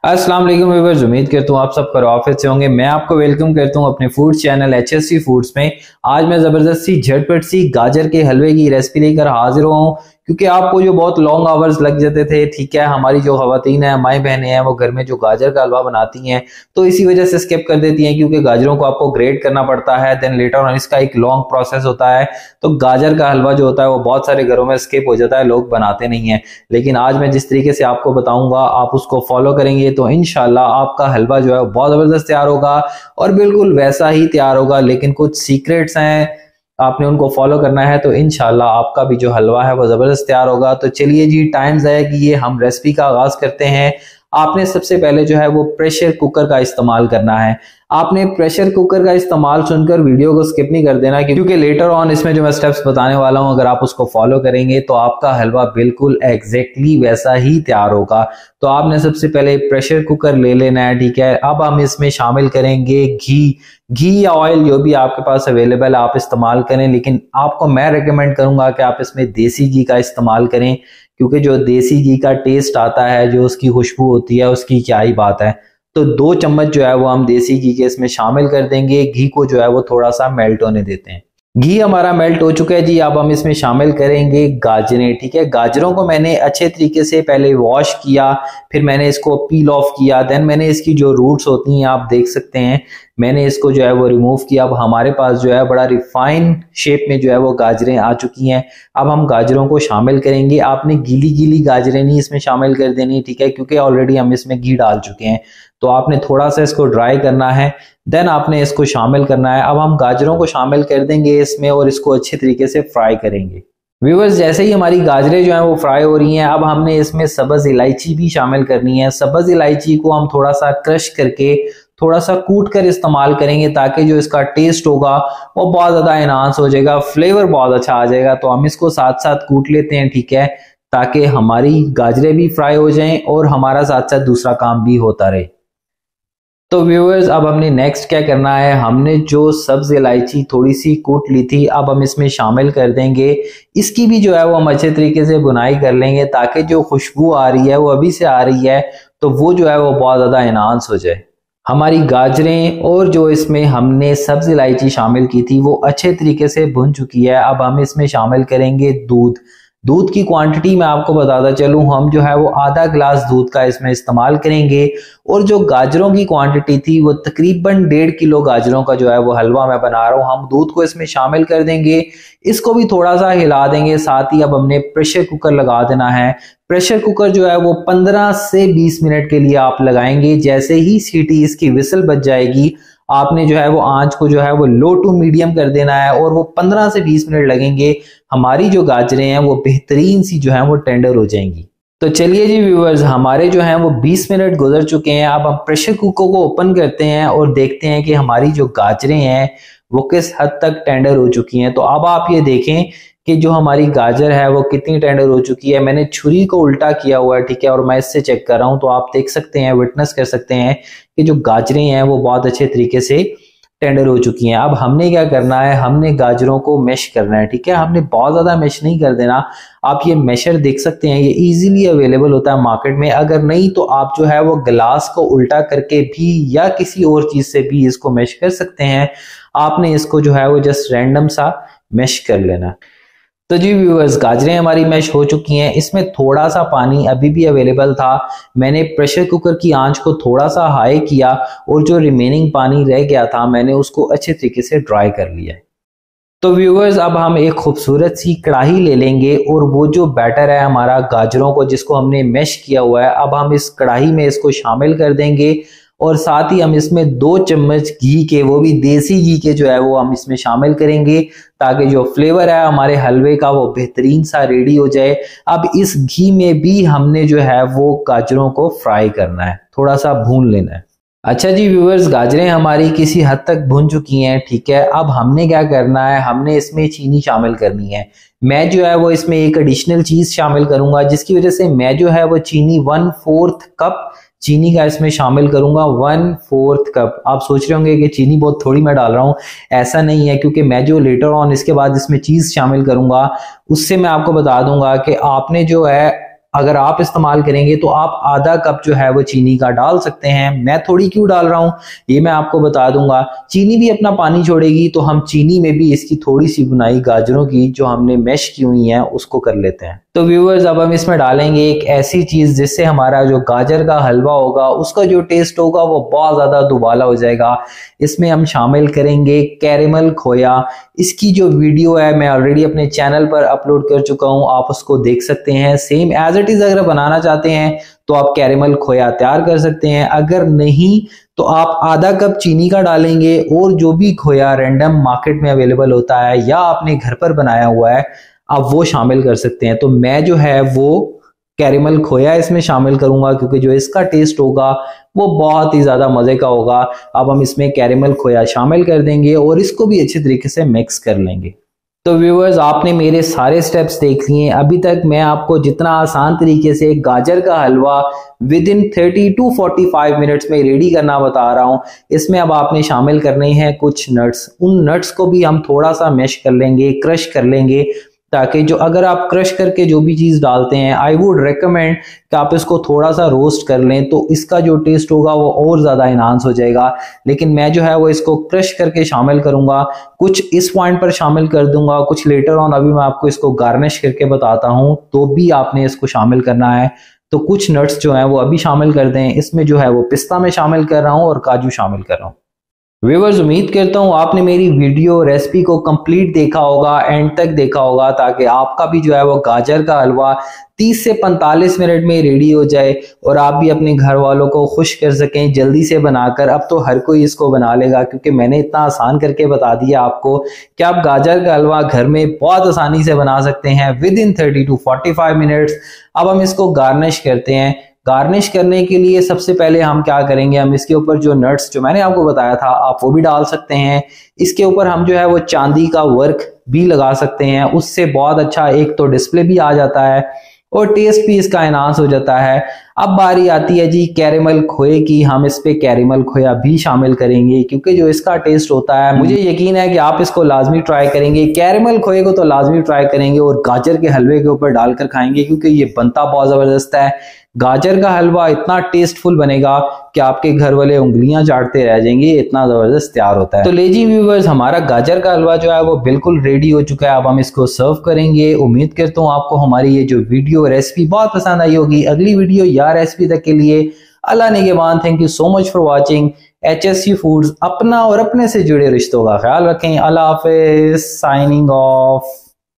अस्सलाम वालेकुम व्यूअर्स, उम्मीद करता हूँ आप सब खैरियत से होंगे। मैं आपको वेलकम करता हूँ अपने फूड चैनल HSC फूड्स में। आज मैं जबरदस्ती झटपट सी गाजर के हलवे की रेसिपी लेकर हाजिर हुआ हूँ, क्योंकि आपको जो बहुत लॉन्ग आवर्स लग जाते थे, ठीक है, हमारी जो खवातीन है, माई बहनें हैं, वो घर में जो गाजर का हलवा बनाती हैं तो इसी वजह से स्किप कर देती हैं, क्योंकि गाजरों को आपको ग्रेट करना पड़ता है, देन लेटर ऑन इसका एक लॉन्ग प्रोसेस होता है। तो गाजर का हलवा जो होता है वो बहुत सारे घरों में स्किप हो जाता है, लोग बनाते नहीं है। लेकिन आज मैं जिस तरीके से आपको बताऊंगा, आप उसको फॉलो करेंगे तो इंशाल्लाह आपका हलवा जो है बहुत जबरदस्त तैयार होगा और बिल्कुल वैसा ही तैयार होगा। लेकिन कुछ सीक्रेट्स हैं, आपने उनको फॉलो करना है तो इंशाल्लाह आपका भी जो हलवा है वो जबरदस्त तैयार होगा। तो चलिए जी, टाइम ज़ाया किए हम रेसिपी का आगाज करते हैं। आपने सबसे पहले जो है वो प्रेशर कुकर का इस्तेमाल करना है। आपने प्रेशर कुकर का इस्तेमाल सुनकर वीडियो को स्किप नहीं कर देना, क्योंकि लेटर ऑन इसमें जो मैं स्टेप्स बताने वाला हूं, अगर आप उसको फॉलो करेंगे तो आपका हलवा बिल्कुल एग्जैक्टली वैसा ही तैयार होगा। तो आपने सबसे पहले प्रेशर कुकर ले लेना है, ठीक है। अब हम इसमें शामिल करेंगे घी या ऑयल, जो भी आपके पास अवेलेबल है आप इस्तेमाल करें, लेकिन आपको मैं रिकमेंड करूंगा कि आप इसमें देसी घी का इस्तेमाल करें, क्योंकि जो देसी घी का टेस्ट आता है, जो उसकी खुशबू होती है, उसकी क्या ही बात है। तो 2 चम्मच जो है वो हम देसी घी के इसमें शामिल कर देंगे। घी को जो है वो थोड़ा सा मेल्ट होने देते हैं। घी हमारा मेल्ट हो चुका है जी। अब हम इसमें शामिल करेंगे गाजरें, ठीक है। गाजरों को मैंने अच्छे तरीके से पहले वॉश किया, फिर मैंने इसको पील ऑफ किया, देन मैंने इसकी जो रूट्स होती हैं आप देख सकते हैं, मैंने इसको जो है वो रिमूव किया। अब हमारे पास जो है बड़ा रिफाइन शेप में जो है वो गाजरें आ चुकी हैं। अब हम गाजरों को शामिल करेंगे। आपने गीली गीली गाजरें नहीं इसमें शामिल कर देनी, ठीक है, क्योंकि ऑलरेडी हम इसमें घी डाल चुके हैं। तो आपने थोड़ा सा इसको ड्राई करना है, देन आपने इसको शामिल करना है। अब हम गाजरों को शामिल कर देंगे इसमें और इसको अच्छे तरीके से फ्राई करेंगे। व्यूअर्स, जैसे ही हमारी गाजरें जो हैं वो फ्राई हो रही हैं, अब हमने इसमें सब्ज इलायची भी शामिल करनी है। सब्ज इलायची को हम थोड़ा सा क्रश करके, थोड़ा सा कूट कर इस्तेमाल करेंगे, ताकि जो इसका टेस्ट होगा वो बहुत ज्यादा एनहांस हो जाएगा, फ्लेवर बहुत अच्छा आ जाएगा। तो हम इसको साथ साथ कूट लेते हैं, ठीक है, ताकि हमारी गाजरें भी फ्राई हो जाएं और हमारा साथ साथ दूसरा काम भी होता रहे। तो व्यूअर्स, अब हमने नेक्स्ट क्या करना है, हमने जो सब्ज इलायची थोड़ी सी कूट ली थी, अब हम इसमें शामिल कर देंगे। इसकी भी जो है वो हम अच्छे तरीके से बुनाई कर लेंगे, ताकि जो खुशबू आ रही है वो अभी से आ रही है, तो वो जो है वो बहुत ज़्यादा एनहांस हो जाए। हमारी गाजरें और जो इसमें हमने सब्ज इलायची शामिल की थी वो अच्छे तरीके से भुन चुकी है। अब हम इसमें शामिल करेंगे दूध की क्वांटिटी मैं आपको बताता चलूं, हम जो है वो आधा ग्लास दूध का इसमें इस्तेमाल करेंगे। और जो गाजरों की क्वांटिटी थी वो तकरीबन 1.5 किलो गाजरों का जो है वो हलवा मैं बना रहा हूं। हम दूध को इसमें शामिल कर देंगे, इसको भी थोड़ा सा हिला देंगे। साथ ही अब हमने प्रेशर कुकर लगा देना है। प्रेशर कुकर जो है वो 15 से 20 मिनट के लिए आप लगाएंगे। जैसे ही सीटी इसकी विसल बज जाएगी, आपने जो है वो आंच को जो है वो लो टू मीडियम कर देना है और वो 15 से 20 मिनट लगेंगे। हमारी जो गाजरें हैं वो बेहतरीन सी जो है वो टेंडर हो जाएंगी। तो चलिए जी व्यूअर्स, हमारे जो हैं वो 20 मिनट गुजर चुके हैं। अब हम प्रेशर कुकर को ओपन करते हैं और देखते हैं कि हमारी जो गाजरें हैं वो किस हद तक टेंडर हो चुकी हैं। तो अब आप ये देखें कि जो हमारी गाजर है वो कितनी टेंडर हो चुकी है। मैंने छुरी को उल्टा किया हुआ है, ठीक है, और मैं इससे चेक कर रहा हूं, तो आप देख सकते हैं, विटनेस कर सकते हैं कि जो गाजरें हैं वो बहुत अच्छे तरीके से टेंडर हो चुकी हैं। अब हमने क्या करना है, हमने गाजरों को मैश करना है, ठीक है। हमने बहुत ज्यादा मैश नहीं कर देना। आप ये मैशर देख सकते हैं, ये इजीली अवेलेबल होता है मार्केट में। अगर नहीं तो आप जो है वो गिलास को उल्टा करके भी या किसी और चीज से भी इसको मैश कर सकते हैं। आपने इसको जो है वो जस्ट रैंडम सा मैश कर लेना। तो जी व्यूअर्स, गाजरें हमारी मैश हो चुकी हैं। इसमें थोड़ा सा पानी अभी भी अवेलेबल था। मैंने प्रेशर कुकर की आंच को थोड़ा सा हाई किया और जो रिमेनिंग पानी रह गया था मैंने उसको अच्छे तरीके से ड्राई कर लिया। तो व्यूअर्स, अब हम एक खूबसूरत सी कढ़ाई ले लेंगे और वो जो बैटर है हमारा गाजरों को जिसको हमने मैश किया हुआ है, अब हम इस कढ़ाई में इसको शामिल कर देंगे और साथ ही हम इसमें 2 चम्मच घी के, वो भी देसी घी के जो है वो हम इसमें शामिल करेंगे, ताकि जो फ्लेवर है हमारे हलवे का वो बेहतरीन सा रेडी हो जाए। अब इस घी में भी हमने जो है वो गाजरों को फ्राई करना है, थोड़ा सा भून लेना है। अच्छा जी व्यूअर्स, गाजरें हमारी किसी हद तक भुन चुकी हैं, ठीक है। अब हमने क्या करना है, हमने इसमें चीनी शामिल करनी है। मैं जो है वो इसमें एक एडिशनल चीज शामिल करूंगा, जिसकी वजह से मैं जो है वो चीनी 1/4 कप चीनी का इसमें शामिल करूंगा। 1/4 कप। आप सोच रहे होंगे कि चीनी बहुत थोड़ी मैं डाल रहा हूं, ऐसा नहीं है, क्योंकि मैं जो लेटर ऑन इसके बाद इसमें चीज शामिल करूंगा उससे मैं आपको बता दूंगा कि आपने जो है अगर आप इस्तेमाल करेंगे तो आप आधा कप जो है वो चीनी का डाल सकते हैं। मैं थोड़ी क्यों डाल रहा हूँ ये मैं आपको बता दूंगा। चीनी भी अपना पानी छोड़ेगी, तो हम चीनी में भी इसकी थोड़ी सी बुनाई गाजरों की जो हमने मैश की हुई है उसको कर लेते हैं। तो व्यूअर्स अब हम इसमें डालेंगे एक ऐसी चीज जिससे हमारा जो गाजर का हलवा होगा उसका जो टेस्ट होगा वो बहुत ज्यादा दुबाला हो जाएगा। इसमें हम शामिल करेंगे कैरेमल खोया। इसकी जो वीडियो है मैं ऑलरेडी अपने चैनल पर अपलोड कर चुका हूं, आप उसको देख सकते हैं। सेम एज इट इज अगर बनाना चाहते हैं तो आप कैरेमल खोया तैयार कर सकते हैं, अगर नहीं तो आप आधा कप चीनी का डालेंगे और जो भी खोया रैंडम मार्केट में अवेलेबल होता है या आपने घर पर बनाया हुआ है आप वो शामिल कर सकते हैं। तो मैं जो है वो कैरेमल खोया इसमें शामिल करूंगा क्योंकि जो इसका टेस्ट होगा वो बहुत ही ज्यादा मजे का होगा। अब हम इसमें कैरेमल खोया शामिल कर देंगे और इसको भी अच्छे तरीके से मिक्स कर लेंगे। तो व्यूअर्स आपने मेरे सारे स्टेप्स देख लिए। अभी तक मैं आपको जितना आसान तरीके से गाजर का हलवा विद इन 30 to 45 मिनट्स में रेडी करना बता रहा हूं, इसमें अब आपने शामिल करने हैं कुछ नट्स। उन नट्स को भी हम थोड़ा सा मैश कर लेंगे, क्रश कर लेंगे, ताकि जो अगर आप क्रश करके जो भी चीज डालते हैं आई वुड रेकमेंड कि आप इसको थोड़ा सा रोस्ट कर लें, तो इसका जो टेस्ट होगा वो और ज्यादा इनहांस हो जाएगा। लेकिन मैं जो है वो इसको क्रश करके शामिल करूंगा, कुछ इस पॉइंट पर शामिल कर दूंगा, कुछ लेटर ऑन अभी मैं आपको इसको गार्निश करके बताता हूं तो भी आपने इसको शामिल करना है। तो कुछ नट्स जो है वो अभी शामिल कर दें। इसमें जो है वो पिस्ता में शामिल कर रहा हूं और काजू शामिल कर रहा हूं। व्यूअर्स उम्मीद करता हूँ आपने मेरी वीडियो रेसिपी को कंप्लीट देखा होगा, एंड तक देखा होगा, ताकि आपका भी जो है वो गाजर का हलवा 30 से 45 मिनट में रेडी हो जाए और आप भी अपने घर वालों को खुश कर सकें जल्दी से बनाकर। अब तो हर कोई इसको बना लेगा क्योंकि मैंने इतना आसान करके बता दिया आपको कि आप गाजर का हलवा घर में बहुत आसानी से बना सकते हैं विद इन 30 to 45 मिनट्स। अब हम इसको गार्निश करते हैं। गार्निश करने के लिए सबसे पहले हम क्या करेंगे, हम इसके ऊपर जो नट्स जो मैंने आपको बताया था आप वो भी डाल सकते हैं। इसके ऊपर हम जो है वो चांदी का वर्क भी लगा सकते हैं, उससे बहुत अच्छा एक तो डिस्प्ले भी आ जाता है और टेस्ट भी इसका एनहांस हो जाता है। अब बारी आती है जी कैरेमल खोए की। हम इस पे कैरेमल खोया भी शामिल करेंगे क्योंकि जो इसका टेस्ट होता है मुझे यकीन है कि आप इसको लाजमी ट्राई करेंगे। कैरेमल खोए को तो लाजमी ट्राई करेंगे और गाजर के हलवे के ऊपर डालकर खाएंगे क्योंकि ये बनता बहुत जबरदस्त है। गाजर का हलवा इतना टेस्टफुल बनेगा कि आपके घर वाले उंगलियां चाटते रह जाएंगे, इतना जबरदस्त तैयार होता है। तो लीजिए व्यूअर्स हमारा गाजर का हलवा जो है वो बिल्कुल रेडी हो चुका है। अब हम इसको सर्व करेंगे। उम्मीद करता हूँ आपको हमारी ये जो वीडियो रेसिपी बहुत पसंद आई होगी। अगली वीडियो या रेसिपी तक के लिए अल्लाह निगहबान। Thank you so much for watching HSC foods. अपना और अपने से जुड़े रिश्तों का ख्याल रखें। अल्लाह हाफिज। Signing of.